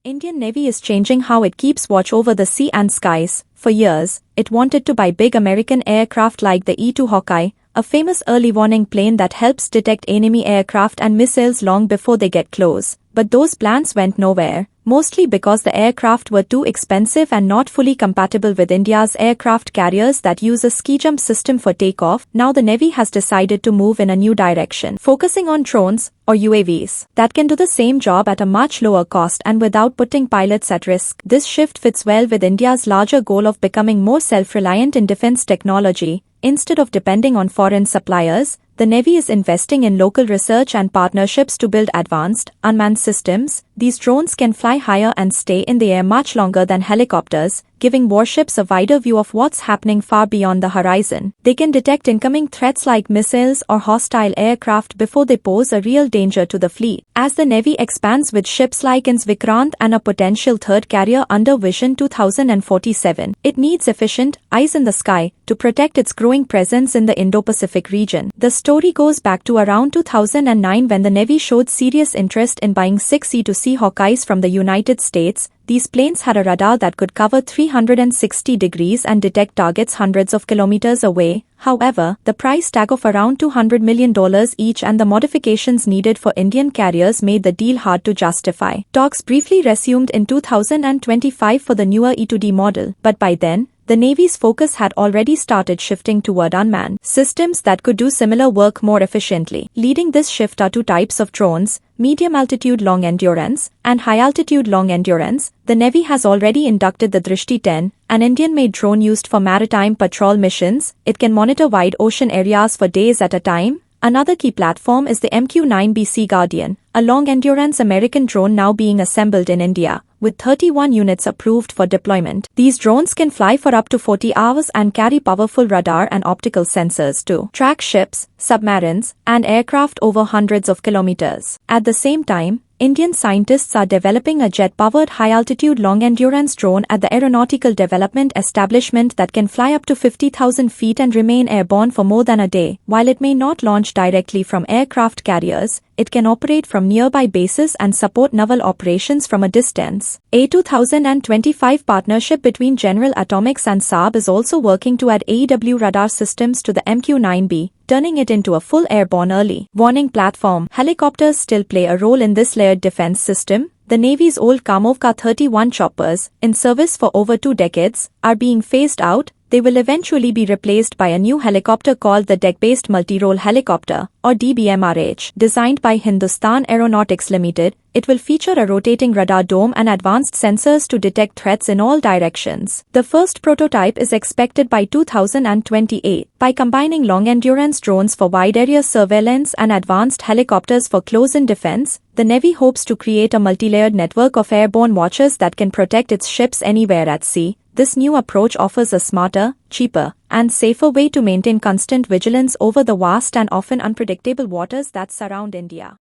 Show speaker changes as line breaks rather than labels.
Indian Navy is changing how it keeps watch over the sea and skies. For years, it wanted to buy big American aircraft like the E-2 Hawkeye, a famous early warning plane that helps detect enemy aircraft and missiles long before they get close. But those plans went nowhere, mostly because the aircraft were too expensive and not fully compatible with India's aircraft carriers that use a ski jump system for takeoff. Now the Navy has decided to move in a new direction, focusing on drones, or UAVs, that can do the same job at a much lower cost and without putting pilots at risk. This shift fits well with India's larger goal of becoming more self-reliant in defense technology. Instead of depending on foreign suppliers, the Navy is investing in local research and partnerships to build advanced, unmanned systems. These drones can fly higher and stay in the air much longer than helicopters, giving warships a wider view of what's happening far beyond the horizon. They can detect incoming threats like missiles or hostile aircraft before they pose a real danger to the fleet. As the Navy expands with ships like INS Vikrant and a potential third carrier under Vision 2047, it needs efficient eyes in the sky to protect its growing presence in the Indo-Pacific region. The story goes back to around 2009 when the Navy showed serious interest in buying 6 E-2C Hawkeyes from the United States. These planes had a radar that could cover 360 degrees and detect targets hundreds of kilometers away. However, the price tag of around $200 million each and the modifications needed for Indian carriers made the deal hard to justify. Talks briefly resumed in 2025 for the newer E-2D model, but by then, the Navy's focus had already started shifting toward unmanned systems that could do similar work more efficiently. Leading this shift are two types of drones: medium-altitude long-endurance and high-altitude long-endurance. The Navy has already inducted the Drishti 10, an Indian-made drone used for maritime patrol missions. It can monitor wide ocean areas for days at a time. Another key platform is the MQ-9B Sea Guardian, a long-endurance American drone now being assembled in India, with 31 units approved for deployment. These drones can fly for up to 40 hours and carry powerful radar and optical sensors to track ships, submarines, and aircraft over hundreds of kilometers. At the same time, Indian scientists are developing a jet-powered high-altitude long-endurance drone at the Aeronautical Development Establishment that can fly up to 50,000 feet and remain airborne for more than a day. While it may not launch directly from aircraft carriers, it can operate from nearby bases and support naval operations from a distance. A 2025 partnership between General Atomics and Saab is also working to add AEW radar systems to the MQ-9B, turning it into a full airborne early warning platform. Helicopters still play a role in this layered defense system. The Navy's old Kamovka 31 choppers, in service for over 2 decades, are being phased out. They will eventually be replaced by a new helicopter called the Deck-Based Multi-Role Helicopter, or DBMRH. Designed by Hindustan Aeronautics Limited, it will feature a rotating radar dome and advanced sensors to detect threats in all directions. The first prototype is expected by 2028. By combining long-endurance drones for wide-area surveillance and advanced helicopters for close-in defense, the Navy hopes to create a multi-layered network of airborne watchers that can protect its ships anywhere at sea. This new approach offers a smarter, cheaper, and safer way to maintain constant vigilance over the vast and often unpredictable waters that surround India.